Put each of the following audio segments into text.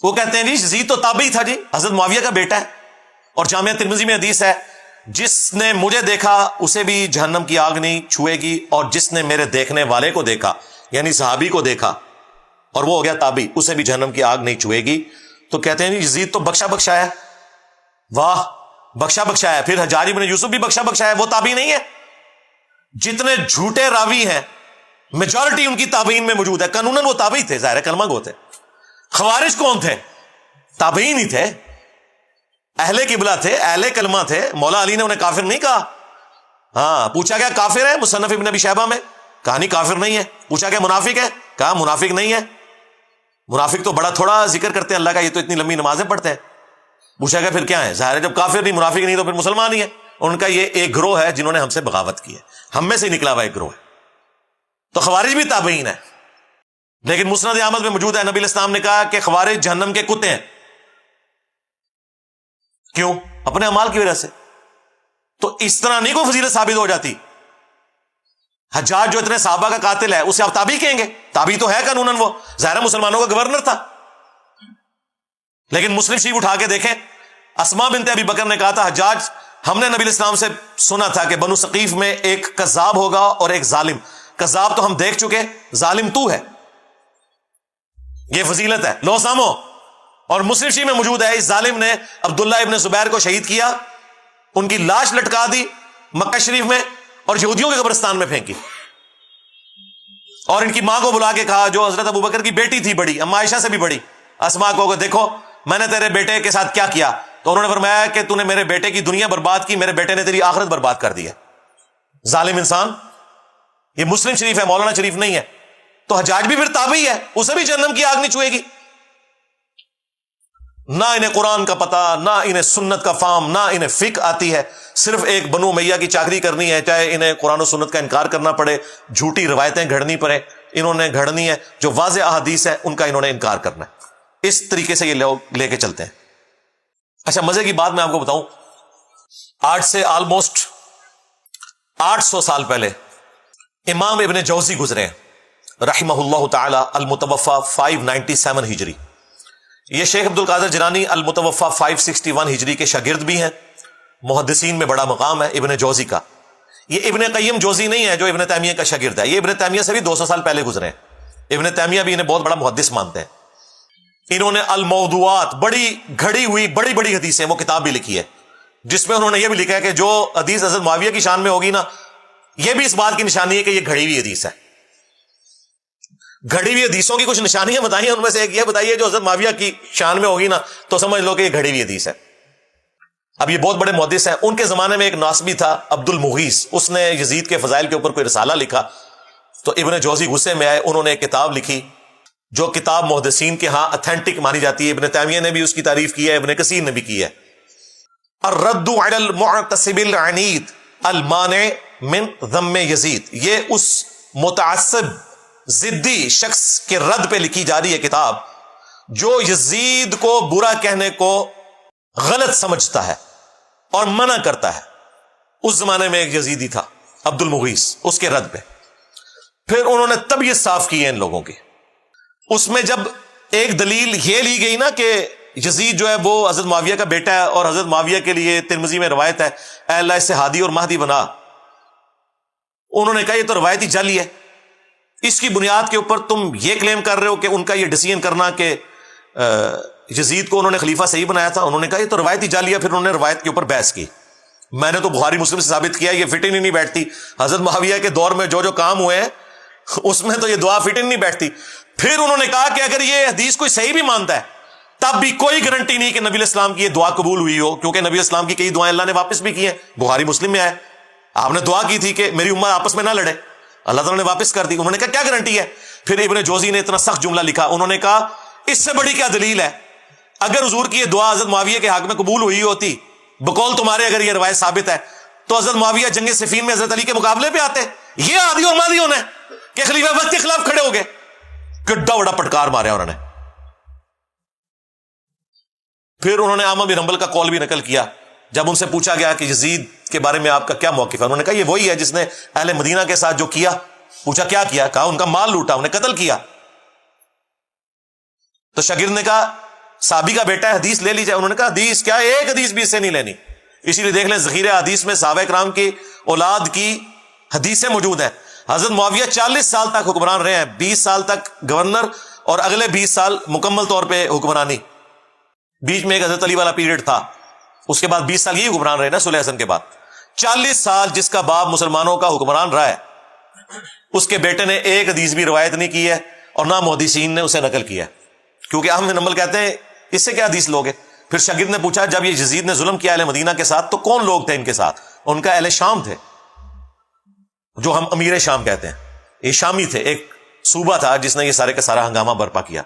وہ کہتے ہیں جی یزید تو تابعی تھا جی، حضرت معاویہ کا بیٹا ہے، اور جامعہ ترمذی میں حدیث ہے جس نے مجھے دیکھا اسے بھی جہنم کی آگ نہیں چھوئے گی، اور جس نے میرے دیکھنے والے کو دیکھا یعنی صحابی کو دیکھا اور وہ ہو گیا تابعی، اسے بھی جہنم کی آگ نہیں چھوئے گی۔ تو کہتے ہیں یزید تو بخشا بخشا ہے۔ واہ، بخشا بخشا ہے، پھر حجاج بن یوسف بھی بخشا بخشا ہے، وہ تابعی نہیں ہے؟ جتنے جھوٹے راوی ہیں میجورٹی ان کی تابعین میں موجود ہے، قانوناً وہ تابعی تھے، ظاہر کلمہ گو تھے۔ خوارج کون تھے؟ تابعین ہی تھے، اہل قبلہ تھے، اہل کلمہ تھے۔ مولا علی نے انہیں کافر نہیں کہا۔ ہاں، پوچھا گیا کافر ہے مصنف ابن ابی شیبہ میں، کہا نہیں کافر نہیں ہے۔ پوچھا گیا منافق ہے، کہا منافق نہیں ہے۔ منافق تو بڑا تھوڑا ذکر کرتے ہیں اللہ کا، یہ تو اتنی لمبی نمازیں پڑھتے ہیں۔ پوچھا گیا پھر کیا ہے؟ ظاہر ہے جب کافر نہیں منافق نہیں تو پھر مسلمان ہی ہے۔ ان کا یہ ایک گروہ ہے جنہوں نے ہم سے بغاوت کی ہے، ہم میں سے ہی نکلا ہوا ایک گروہ ہے۔ تو خوارج بھی تابعین ہے، لیکن مسند احمد میں موجود ہے نبی الاسلام نے کہا کہ خوارج جہنم کے کتے ہیں۔ کیوں؟ اپنے اعمال کی وجہ سے۔ تو اس طرح نہیں کوئی فضیلت ثابت ہو جاتی۔ حجاج جو اتنے صحابہ کا قاتل ہے اسے آپ تابعی کہیں گے؟ تابعی تو ہے قانوناً، وہ ظاہر مسلمانوں کا گورنر تھا۔ لیکن مسلم شریف اٹھا کے دیکھیں، اسماء بنت ابی بکر نے کہا تھا حجاج ہم نے نبی الاسلام سے سنا تھا کہ بنو ثقیف میں ایک کذاب ہوگا اور ایک ظالم، کذاب تو ہم دیکھ چکے، ظالم تو ہے، یہ فضیلت ہے، لو سامو۔ اور مسلم شریف میں موجود ہے اس ظالم نے عبداللہ ابن زبیر کو شہید کیا، ان کی لاش لٹکا دی مکہ شریف میں اور یہودیوں کے قبرستان میں پھینکی، اور ان کی ماں کو بلا کے کہا جو حضرت ابوبکر کی بیٹی تھی بڑی، اما عائشہ سے بھی بڑی، اسماء کو دیکھو میں نے تیرے بیٹے کے ساتھ کیا کیا۔ تو انہوں نے فرمایا کہ تو نے میرے بیٹے کی دنیا برباد کی، میرے بیٹے نے تیری آخرت برباد کر دی ہے۔ ظالم انسان، یہ مسلم شریف ہے، مولانا شریف نہیں ہے۔ تو حجاج بھی پھر تابعی ہے، اسے بھی جہنم کی آگ نہیں چھوئے گی۔ نہ انہیں قرآن کا پتہ، نہ انہیں سنت کا فہم، نہ انہیں فقہ آتی ہے، صرف ایک بنو امیہ کی چاکری کرنی ہے، چاہے انہیں قرآن و سنت کا انکار کرنا پڑے، جھوٹی روایتیں گھڑنی پڑے، انہوں نے گھڑنی ہے، جو واضح احادیث ہے ان کا انہوں نے انکار کرنا ہے۔ اس طریقے سے یہ لوگ لے کے چلتے ہیں۔ اچھا، مزے کی بات میں آپ کو بتاؤں، آج سے آلموسٹ 800 سال پہلے امام ابن جوزی گزرے ہیں رحمہ اللہ تعالی، المتوفى 597 ہجری۔ یہ شیخ عبد القادر جیلانی المتوفى 561 ہجری کے شاگرد بھی ہیں، محدثین میں بڑا مقام ہے ابن جوزی کا۔ یہ ابن قیم جوزی نہیں ہے جو ابن تیمیہ کا شاگرد ہے، یہ ابن تیمیہ سے بھی 200 سال پہلے گزرے ہیں۔ ابن تیمیہ بھی انہیں بہت بڑا محدث مانتے ہیں۔ انہوں نے الموضوعات، بڑی گھڑی ہوئی بڑی بڑی حدیثیں، وہ کتاب بھی لکھی ہے جس میں انہوں نے یہ بھی لکھا ہے کہ جو حدیث حضرت معاویہ کی شان میں ہوگی نا، یہ بھی اس بات کی نشانی ہے کہ یہ گھڑی ہوئی حدیث ہے۔ گھڑی ہوئی حدیثوں کی کچھ نشانیاں بتائیے، ان میں سے ایک یہ بتائیے جو حضرت معاویہ کی شان میں ہوگی نا تو سمجھ لو کہ یہ گھڑی ہوئی حدیث ہے۔ اب یہ بہت بڑے محدث ہیں، ان کے زمانے میں ایک ناسبی تھا عبد المغیث، اس نے یزید کے فضائل کے اوپر کوئی رسالہ لکھا، تو ابن جوزی غصے میں آئے، انہوں نے ایک کتاب لکھی جو کتاب محدثین کے ہاں اتھینٹک مانی جاتی ہے۔ ابن تیمیہ نے بھی اس کی تعریف کی ہے، ابن کثیر نے بھی کی ہے۔ الرد علی المعتصب العنید المانع من ذم یزید، یہ اس متعصب ضدی شخص کے رد پہ لکھی جا رہی ہے کتاب جو یزید کو برا کہنے کو غلط سمجھتا ہے اور منع کرتا ہے۔ اس زمانے میں ایک یزیدی تھا عبد المغیث، اس کے رد پہ پھر انہوں نے طبیعت صاف کی ہے ان لوگوں کی۔ اس میں جب ایک دلیل یہ لی گئی نا کہ یزید جو ہے وہ حضرت معاویہ کا بیٹا ہے اور حضرت معاویہ کے لیے ترمذی میں روایت ہے اے اللہ اس سے ہادی اور مہدی بنا، انہوں نے کہا یہ تو روایتی جعلی ہے، اس کی بنیاد کے اوپر تم یہ کلیم کر رہے ہو کہ ان کا یہ ڈیسیژن کرنا کہ یزید کو انہوں نے خلیفہ صحیح بنایا تھا، انہوں نے کہا یہ تو روایتی جعلی ہے۔ پھر انہوں نے روایت کے اوپر بحث کی، میں نے تو بخاری مسلم سے ثابت کیا یہ فٹ ہی نہیں بیٹھتی، حضرت معاویہ کے دور میں جو جو کام ہوئے ہیں اس میں تو یہ دعا فٹ ہی نہیں بیٹھتی۔ پھر انہوں نے کہا کہ اگر یہ حدیث کوئی صحیح بھی مانتا ہے تب بھی کوئی گارنٹی نہیں کہ نبی علیہ السلام کی یہ دعا قبول ہوئی ہو، کیونکہ نبی علیہ السلام کی کئی دعائیں اللہ نے واپس بھی کی ہیں، بخاری مسلم میں آئے، آپ نے دعا کی تھی کہ میری امت آپس میں نہ لڑے، اللہ تعالیٰ نے واپس کر دی۔ انہوں نے کہا کیا گارنٹی ہے؟ پھر ابن جوزی نے اتنا سخت جملہ لکھا، انہوں نے کہا اس سے بڑی کیا دلیل ہے، اگر حضور کی یہ دعا حضرت معاویہ کے حق میں قبول ہوئی ہوتی بقول تمہارے، اگر یہ روایت ثابت ہے تو حضرت معاویہ جنگ صفین میں حضرت علی کے مقابلے پہ آتے، یہ ہادی اور مہدی ہونا ہے کہ خلیفہ وقت کے خلاف کھڑے ہو گئے۔ کڈا بڑا پٹکار مارا انہوں نے۔ پھر انہوں نے احمد بن حنبل کا قول بھی نقل کیا، جب ان سے پوچھا گیا کہ یزید کے بارے میں آپ کا کیا موقف ہے، انہوں نے کہا یہ وہی ہے جس نے اہل مدینہ کے ساتھ جو کیا۔ پوچھا کیا کہا ان کا مال لوٹا، انہیں قتل کیا۔ تو شاگرد نے کہا صحابی کا بیٹا ہے, حدیث لے لی جائے. انہوں نے کہا حدیث کیا, ایک حدیث بھی اس سے نہیں لینی. اسی لیے دیکھ لیں ذخیرہ حدیث میں صحابہ کرام کی اولاد کی حدیثیں موجود ہیں. حضرت معاویہ 40 سال تک حکمران رہے ہیں, 20 سال تک گورنر اور اگلے 20 سال مکمل طور پہ حکمرانی. بیچ میں ایک حضرت علی والا پیریڈ تھا, اس کے بعد 20 سال یہی حکمران رہے نا صلح حسن کے بعد. 40 سال جس کا باپ مسلمانوں کا حکمران رہا ہے, اس کے بیٹے نے ایک حدیث بھی روایت نہیں کی ہے اور نہ محدثین نے اسے نقل کیا ہے. کیونکہ احمد بن حنبل کہتے ہیں اس سے کیا حدیث لوگے. پھر شاگرد نے پوچھا جب یہ یزید نے ظلم کیا اہل مدینہ کے ساتھ تو کون لوگ تھے ان کے ساتھ؟ ان کا اہل شام تھے, جو ہم امیر شام کہتے ہیں. یہ شامی تھے, ایک صوبہ تھا جس نے یہ سارے کا سارا ہنگامہ برپا کیا.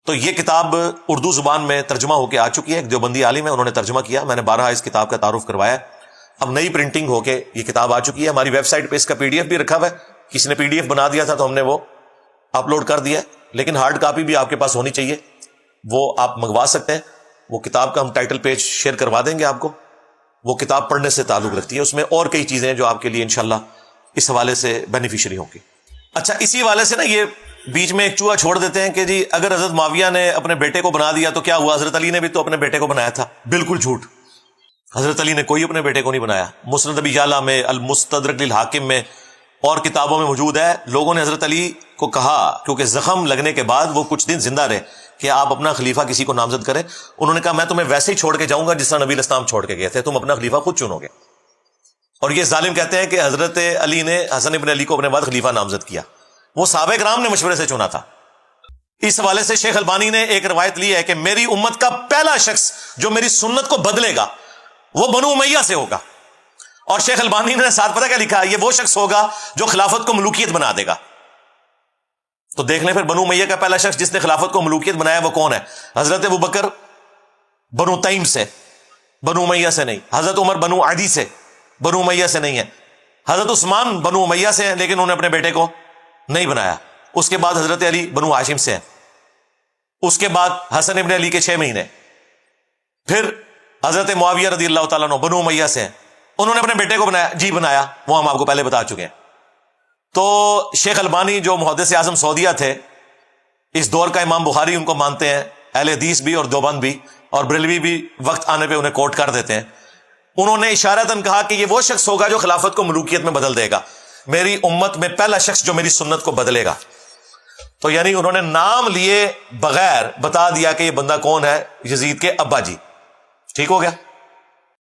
تو یہ کتاب اردو زبان میں ترجمہ ہو کے آ چکی ہے, ایک دیوبندی عالم ہے انہوں نے ترجمہ کیا, میں نے 12 اس کتاب کا تعارف کروایا. اب نئی پرنٹنگ ہو کے یہ کتاب آ چکی ہے. ہماری ویب سائٹ پہ اس کا PDF بھی رکھا ہوا ہے, کسی نے PDF بنا دیا تھا تو ہم نے وہ اپلوڈ کر دیا ہے, لیکن ہارڈ کاپی بھی آپ کے پاس ہونی چاہیے, وہ آپ منگوا سکتے ہیں. وہ کتاب کا ہم ٹائٹل پیج شیئر کروا دیں گے آپ کو. وہ کتاب پڑھنے سے تعلق رکھتی ہے, اس میں اور کئی چیزیں ہیں جو آپ کے لیے انشاءاللہ اس حوالے سے بینیفیشری ہوں گی. اچھا, اسی حوالے سے نا یہ بیچ میں ایک چوہا چھوڑ دیتے ہیں کہ جی اگر حضرت معاویہ نے اپنے بیٹے کو بنا دیا تو کیا ہوا, حضرت علی نے بھی تو اپنے بیٹے کو بنایا تھا. بالکل جھوٹ, حضرت علی نے کوئی اپنے بیٹے کو نہیں بنایا. مسند ابی یعلا میں, المستدرک للحاکم میں اور کتابوں میں موجود ہے. لوگوں نے حضرت علی کو کہا, کیونکہ زخم لگنے کے بعد وہ کچھ دن زندہ رہے, کہ آپ اپنا خلیفہ کسی کو نامزد کریں. انہوں نے کہا میں تمہیں ویسے ہی چھوڑ کے جاؤں گا جس طرح نبی الاسلام چھوڑ کے گئے تھے, تم اپنا خلیفہ خود چنو گے. اور یہ ظالم کہتے ہیں کہ حضرت علی نے حسن ابن علی کو اپنے بعد خلیفہ نامزد کیا. وہ صحابہ کرام نے مشورے سے چنا تھا. اس حوالے سے شیخ البانی نے ایک روایت لی ہے کہ میری امت کا پہلا شخص جو میری سنت کو بدلے گا وہ بنو امیہ سے ہوگا. اور شیخ البانی نے ساتھ پتہ کیا لکھا, یہ وہ شخص ہوگا جو خلافت کو ملوکیت بنا دے گا. تو دیکھ لیں پھر بنو امیہ کا پہلا شخص جس نے خلافت کو ملوکیت بنایا وہ کون ہے؟ حضرت ابوبکر بنو تیم سے, بنو امیہ سے نہیں. حضرت عمر بنو عدی سے, بنو امیہ سے نہیں ہے. حضرت عثمان بنو امیہ سے ہیں لیکن انہوں نے اپنے بیٹے کو نہیں بنایا. اس کے بعد حضرت علی بنو ہاشم سے ہیں. اس کے بعد حسن ابن علی کے 6 مہینے. پھر حضرت معاویہ رضی اللہ تعالیٰ عنہ بنو امیہ سے ہیں, انہوں نے اپنے بیٹے کو بنایا. جی بنایا, وہ ہم آپ کو پہلے بتا چکے ہیں. تو شیخ البانی جو محدث اعظم سعودیہ تھے, اس دور کا امام بخاری ان کو مانتے ہیں, اہل حدیث بھی اور دیوبند بھی اور بریلوی بھی وقت آنے پہ انہیں کوٹ کر دیتے ہیں. انہوں نے اشارتاً کہا کہ یہ وہ شخص ہوگا جو خلافت کو ملوکیت میں بدل دے گا. میری امت میں پہلا شخص جو میری سنت کو بدلے گا. تو یعنی انہوں نے نام لیے بغیر بتا دیا کہ یہ بندہ کون ہے, یزید کے ابا جی. ٹھیک ہو گیا.